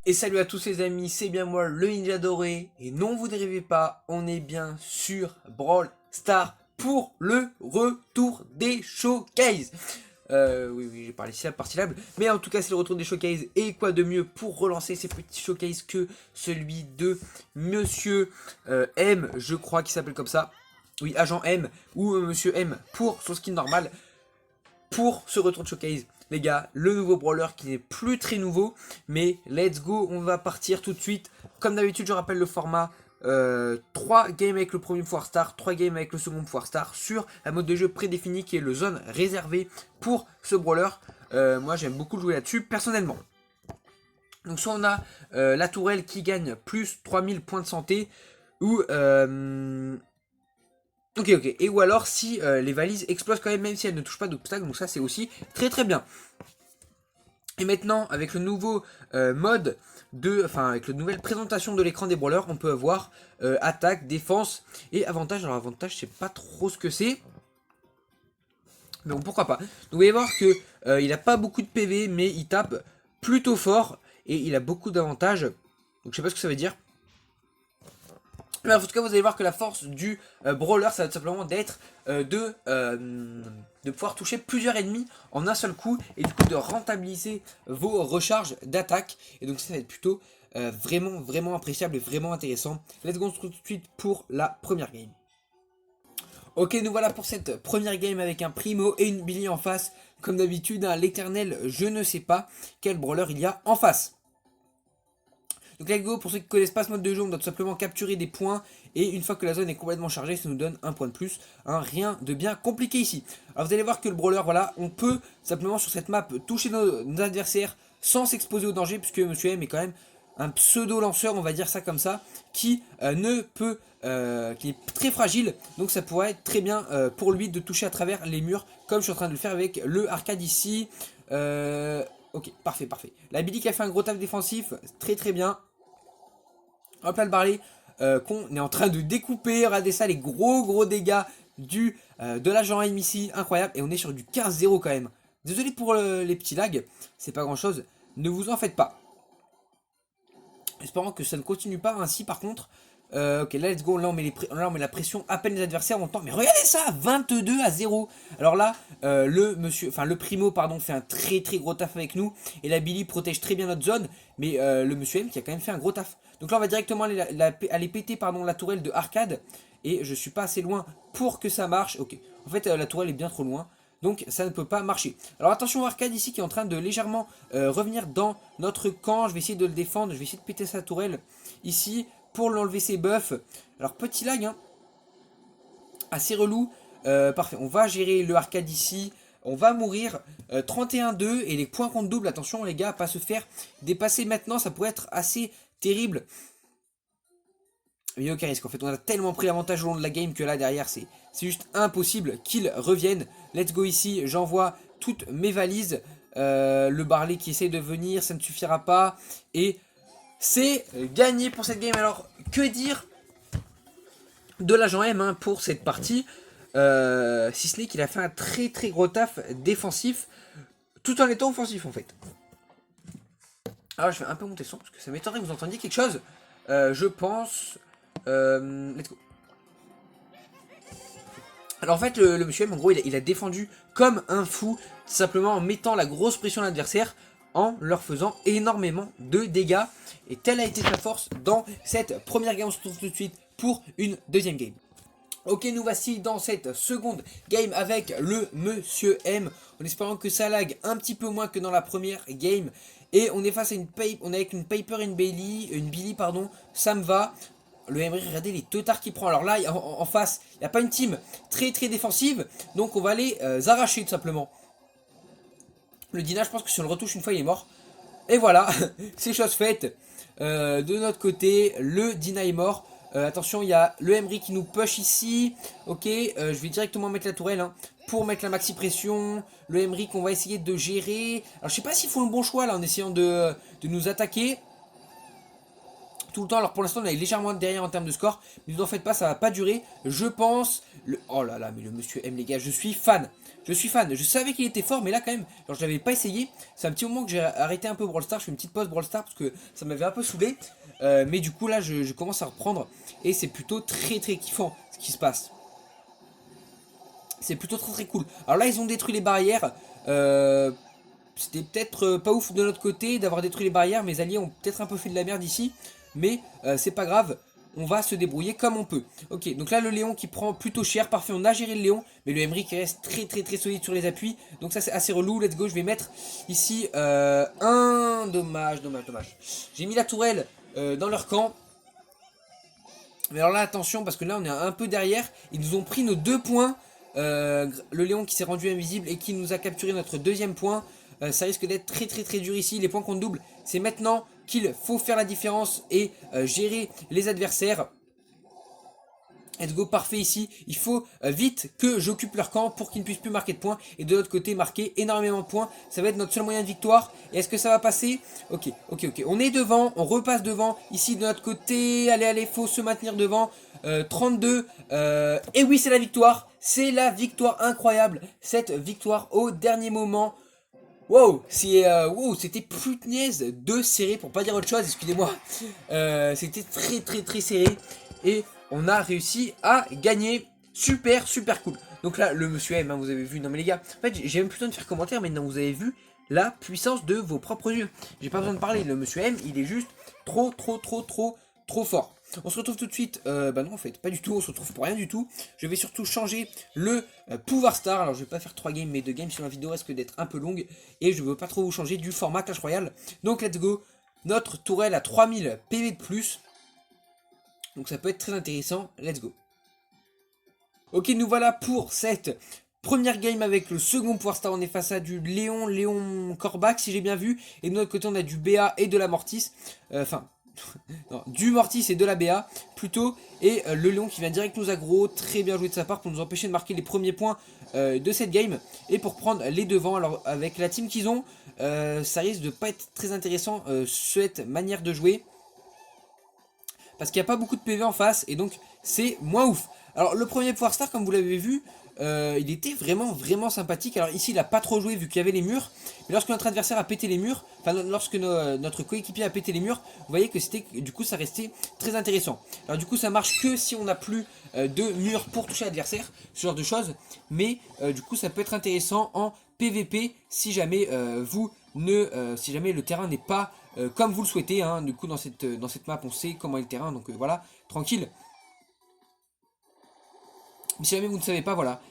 Et salut à tous les amis, c'est bien moi le Ninja Doré. Et non, vous ne rêvez pas, on est bien sur Brawl Stars pour le retour des showcases. Oui, j'ai parlé syllable. Mais en tout cas, c'est le retour des showcases. Et quoi de mieux pour relancer ces petits showcases que celui de Monsieur M, je crois qu'il s'appelle comme ça. Oui, Agent M ou Monsieur M pour son skin normal. Pour ce retour de showcase, les gars, le nouveau brawler qui n'est plus très nouveau, mais let's go, on va partir tout de suite. Comme d'habitude, je rappelle le format 3 games avec le premier pouvoir star, 3 games avec le second pouvoir star sur un mode de jeu prédéfini qui est le zone réservée pour ce brawler. Moi, j'aime beaucoup jouer là-dessus personnellement. Donc soit on a la tourelle qui gagne plus 3000 points de santé, ou ok, et ou alors si les valises explosent quand même si elles ne touchent pas d'obstacle, donc ça c'est aussi très très bien. Et maintenant avec le nouveau mode avec la nouvelle présentation de l'écran des brawlers, on peut avoir attaque, défense et avantage. Alors avantage, je sais pas trop ce que c'est, mais bon, pourquoi pas. Donc vous allez voir que il a pas beaucoup de PV, mais il tape plutôt fort et il a beaucoup d'avantages. Donc je sais pas ce que ça veut dire. Mais en tout cas, vous allez voir que la force du brawler, ça va tout simplement d'être de pouvoir toucher plusieurs ennemis en un seul coup, et du coup de rentabiliser vos recharges d'attaque. Et donc ça va être plutôt vraiment appréciable et vraiment intéressant. Let's go tout de suite pour la première game. Ok, nous voilà pour cette première game avec un Primo et une Billy en face. Comme d'habitude, hein, l'éternel, je ne sais pas quel brawler il y a en face. Donc let's go, pour ceux qui ne connaissent pas ce mode de jeu, on doit tout simplement capturer des points. Et une fois que la zone est complètement chargée, ça nous donne un point de plus. Hein, rien de bien compliqué ici. Alors vous allez voir que le brawler, voilà, on peut simplement sur cette map toucher nos adversaires sans s'exposer au danger. Puisque Monsieur M est quand même un pseudo lanceur, on va dire ça comme ça, qui ne peut, qui est très fragile. Donc ça pourrait être très bien pour lui de toucher à travers les murs, comme je suis en train de le faire avec le arcade ici. Ok, parfait. La Billy qui a fait un gros taf défensif, très bien. Hop là le Barley qu'on est en train de découper. Regardez ça, les gros dégâts de l'agent M ici, incroyable. Et on est sur du 15-0 quand même. Désolé pour les petits lags, c'est pas grand chose, ne vous en faites pas. Espérons que ça ne continue pas ainsi par contre. Ok, là let's go, là on met la pression à peine les adversaires, on tente. Mais regardez ça, 22-0. Alors là, le Primo pardon, fait un très gros taf avec nous. Et la Billy protège très bien notre zone. Mais le Monsieur M qui a quand même fait un gros taf. Donc là on va directement aller péter pardon, la tourelle de arcade. Et je suis pas assez loin pour que ça marche. Ok, en fait la tourelle est bien trop loin. Donc ça ne peut pas marcher. Alors attention Arcade ici qui est en train de légèrement revenir dans notre camp. Je vais essayer de le défendre. Je vais essayer de péter sa tourelle ici pour l'enlever ses buffs. Alors petit lag, hein, assez relou. Parfait, on va gérer le Arcade ici. On va mourir 31-2 et les points contre double. Attention les gars à pas se faire dépasser maintenant. Ça pourrait être assez terrible. Mais il n'y a aucun risque. En fait, on a tellement pris l'avantage au long de la game que là, derrière, c'est juste impossible qu'ils reviennent. Let's go ici. J'envoie toutes mes valises. Le Barley qui essaie de venir, ça ne suffira pas. Et c'est gagné pour cette game. Alors, que dire de l'agent M hein, pour cette partie si ce n'est qu'il a fait un très gros taf défensif tout en étant offensif en fait. Alors, je vais un peu monter le son parce que ça m'étonnerait que vous entendiez quelque chose. Je pense... let's go. Alors en fait le Monsieur M en gros il a défendu comme un fou, tout simplement en mettant la grosse pression à l'adversaire, en leur faisant énormément de dégâts. Et telle a été sa force dans cette première game. On se retrouve tout de suite pour une deuxième game. Ok, nous voici dans cette seconde game avec le Monsieur M, en espérant que ça lag un petit peu moins que dans la première game. Et on est face à on est avec une Piper et une Billy pardon, ça me va. Le Emery, regardez les teutards qu'il prend. Alors là, en face, il n'y a pas une team très défensive. Donc on va les arracher tout simplement. Le Dina, je pense que si on le retouche une fois, il est mort. Et voilà, c'est chose faite. De notre côté, le Dina est mort. Attention, il y a le Emery qui nous push ici. Ok, je vais directement mettre la tourelle hein, pour mettre la maxi pression. Le Emery qu'on va essayer de gérer. Alors je sais pas s'ils font le bon choix là en essayant de nous attaquer. tout le temps. Alors pour l'instant on est légèrement derrière en termes de score, mais ne vous en faites pas, ça va pas durer, je pense. Oh là là, mais le monsieur M les gars, je suis fan. Je suis fan, je savais qu'il était fort, mais là quand même, alors je l'avais pas essayé. C'est un petit moment que j'ai arrêté un peu Brawl Stars, je fais une petite pause Brawl Stars parce que ça m'avait un peu saoulé. Mais du coup là je commence à reprendre et c'est plutôt très très kiffant ce qui se passe. C'est plutôt très très cool. Alors là ils ont détruit les barrières. C'était peut-être pas ouf de notre côté d'avoir détruit les barrières. Mes alliés ont peut-être un peu fait de la merde ici. Mais c'est pas grave. On va se débrouiller comme on peut. Ok, donc là le Léon qui prend plutôt cher. Parfait, on a géré le Léon. Mais le Emery qui reste très très très solide sur les appuis. Donc ça c'est assez relou. Let's go, je vais mettre ici un... Dommage. J'ai mis la tourelle dans leur camp. Mais alors là attention parce que là on est un peu derrière. Ils nous ont pris nos 2 points. Le Léon qui s'est rendu invisible et qui nous a capturé notre 2e point. Ça risque d'être très très très dur ici. Les points qu'on double, c'est maintenant qu'il faut faire la différence et gérer les adversaires. Let's go, parfait ici. Il faut vite que j'occupe leur camp pour qu'ils ne puissent plus marquer de points. Et de l'autre côté, marquer énormément de points. Ça va être notre seul moyen de victoire. Et est-ce que ça va passer? Ok. On est devant, on repasse devant. Ici de notre côté, allez, faut se maintenir devant. 32. Et oui, c'est la victoire. C'est la victoire incroyable. Cette victoire au dernier moment. Wow, c'était punaise de serré pour pas dire autre chose, excusez-moi. C'était très très très serré et on a réussi à gagner. Super cool. Donc là le monsieur M, hein, vous avez vu, non mais les gars, en fait j'ai même plus besoin de faire commentaire maintenant, vous avez vu la puissance de vos propres yeux. J'ai pas besoin de parler, le monsieur M il est juste trop fort. On se retrouve tout de suite, bah non en fait pas du tout, on se retrouve pour rien du tout. Je vais surtout changer le pouvoir star, alors je vais pas faire 3 games mais 2 games sur la vidéo risque d'être un peu longue. Et je veux pas trop vous changer du format Clash Royale. Donc let's go, notre tourelle à 3000 PV de plus. Donc ça peut être très intéressant, let's go. Ok, nous voilà pour cette première game avec le second pouvoir star. On est face à du Léon Corbac si j'ai bien vu. Et de notre côté on a du BA et de la Mortis, non, du Mortis et de la BA plutôt. Et le Léon qui vient direct nous aggro. Très bien joué de sa part pour nous empêcher de marquer les premiers points de cette game. Et pour prendre les devants. Alors avec la team qu'ils ont, ça risque de pas être très intéressant cette manière de jouer. Parce qu'il n'y a pas beaucoup de PV en face. Et donc c'est moins ouf. Alors le premier pouvoir star comme vous l'avez vu, il était vraiment sympathique. Alors ici il a pas trop joué vu qu'il y avait les murs. Mais lorsque notre adversaire a pété les murs, enfin lorsque notre coéquipier a pété les murs, vous voyez que c'était, du coup ça restait très intéressant. Alors du coup ça marche que si on n'a plus de murs pour toucher l'adversaire, ce genre de choses. Mais du coup ça peut être intéressant en PVP si jamais si jamais le terrain n'est pas comme vous le souhaitez. Hein. Du coup dans cette map on sait comment est le terrain, donc voilà, tranquille. Mais si jamais vous ne savez pas, voilà,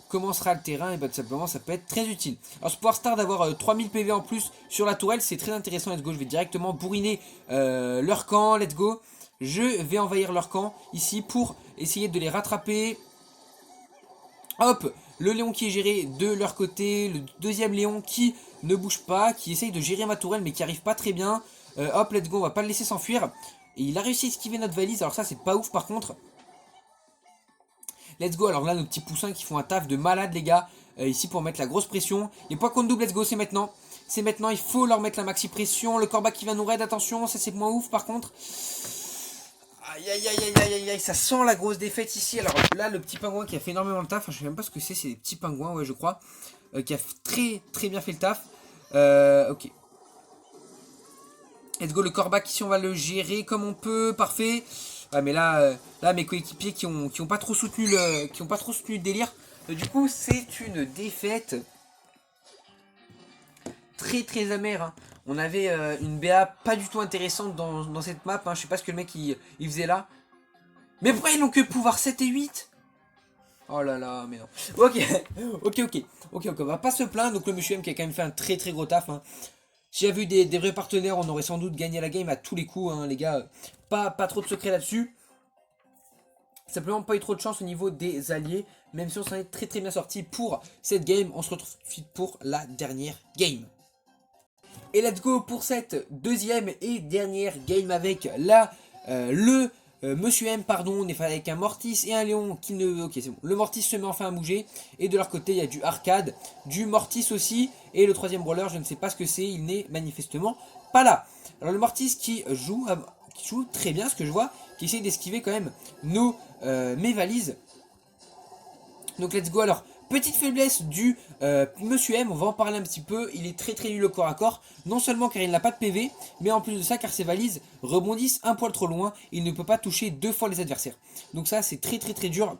comment sera le terrain, et bien tout simplement ça peut être très utile. Alors ce pouvoir star d'avoir 3000 PV en plus sur la tourelle, c'est très intéressant. Let's go, je vais directement bourriner leur camp, let's go. Je vais envahir leur camp ici pour essayer de les rattraper. Hop, le Léon qui est géré de leur côté, le deuxième Léon qui ne bouge pas, qui essaye de gérer ma tourelle mais qui arrive pas très bien. Hop, let's go, on va pas le laisser s'enfuir. Et il a réussi à esquiver notre valise, alors ça c'est pas ouf par contre. Let's go, alors là nos petits poussins qui font un taf de malade les gars. Ici pour mettre la grosse pression. Les points contre double, let's go, c'est maintenant. C'est maintenant, il faut leur mettre la maxi pression. Le Corbac qui va nous raid, attention, ça c'est moins ouf par contre. Aïe, ça sent la grosse défaite ici. Alors là le petit pingouin qui a fait énormément le taf, enfin, je sais même pas ce que c'est des petits pingouins, ouais je crois. Qui a très bien fait le taf. Ok. Let's go, le Corbac ici on va le gérer comme on peut, parfait. Ouais, mais là mes coéquipiers qui ont pas trop soutenu le délire. Du coup, c'est une défaite très amère. Hein. On avait une BA pas du tout intéressante dans cette map. Hein. Je sais pas ce que le mec il faisait là. Mais pourquoi ils n'ont que pouvoir 7 et 8? Oh là là, mais non. Ok, on va pas se plaindre. Donc le monsieur M qui a quand même fait un très gros taf. Hein. S'il y avait eu des vrais partenaires, on aurait sans doute gagné la game à tous les coups, hein, les gars. Pas trop de secrets là-dessus. Simplement pas eu trop de chance au niveau des alliés. Même si on s'en est très bien sorti pour cette game. On se retrouve tout de suite pour la dernière game. Et let's go pour cette deuxième et dernière game avec Monsieur M, pardon, on est avec un Mortis et un Léon qui ne... Ok, c'est bon. Le Mortis se met enfin à bouger. Et de leur côté, il y a du Arcade, du Mortis aussi. Et le troisième brawler, je ne sais pas ce que c'est. Il n'est manifestement pas là. Alors le Mortis qui joue très bien, ce que je vois, qui essaye d'esquiver quand même mes valises. Donc let's go. Alors, petite faiblesse du Monsieur M, on va en parler un petit peu. Il est très nul au corps à corps. Non seulement car il n'a pas de PV, mais en plus de ça car ses valises rebondissent un poil trop loin. Il ne peut pas toucher 2 fois les adversaires. Donc ça c'est très dur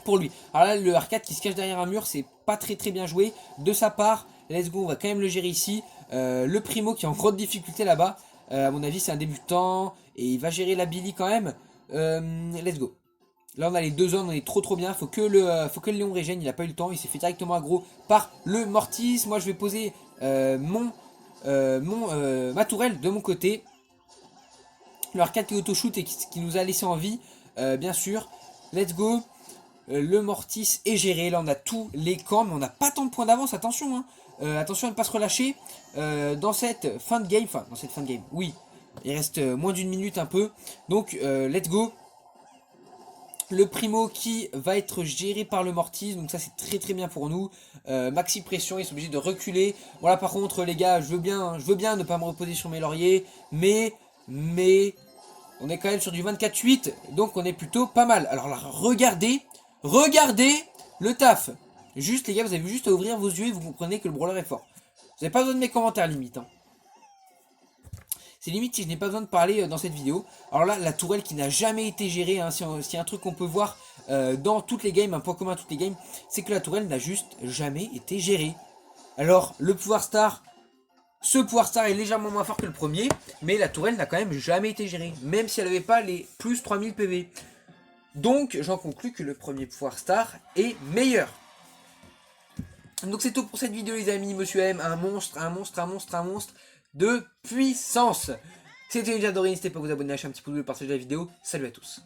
pour lui. Alors là le R4 qui se cache derrière un mur, c'est pas très bien joué de sa part. Let's go, on va quand même le gérer ici. Le Primo qui est en grosse difficulté là-bas. À mon avis c'est un débutant et il va gérer la Billy quand même. Let's go. Là on a les deux zones, on est trop bien. Faut que le Léon régène, il a pas eu le temps. Il s'est fait directement aggro par le Mortis. Moi je vais poser ma tourelle de mon côté. Le R4 qui auto-shoot et qui nous a laissé en vie, bien sûr. Let's go. Le Mortis est géré. Là on a tous les camps, mais on n'a pas tant de points d'avance. Attention, hein. Attention à ne pas se relâcher. Dans cette fin de game, oui. Il reste moins d'une minute un peu. Donc let's go. Le Primo qui va être géré par le Mortis, donc ça c'est très bien pour nous. Maxi pression, ils sont obligés de reculer. Voilà, par contre les gars, je veux bien ne pas me reposer sur mes lauriers, mais on est quand même sur du 24-8, donc on est plutôt pas mal. Alors là, regardez le taf. Juste les gars, vous avez juste à ouvrir vos yeux et vous comprenez que le brawler est fort. Vous n'avez pas besoin de mes commentaires limite, hein. C'est limite si je n'ai pas besoin de parler dans cette vidéo. Alors là, la tourelle qui n'a jamais été gérée, hein, s'il y a un truc qu'on peut voir dans toutes les games, un point commun à toutes les games, c'est que la tourelle n'a juste jamais été gérée. Alors, le pouvoir star, ce pouvoir star est légèrement moins fort que le premier, mais la tourelle n'a quand même jamais été gérée, même si elle n'avait pas les plus 3000 PV. Donc, j'en conclus que le premier pouvoir star est meilleur. Donc c'est tout pour cette vidéo les amis, Monsieur M, un monstre de puissance. C'était une j'adoré, n'hésitez pas à vous abonner, lâcher un petit pouce bleu, partager la vidéo. Salut à tous.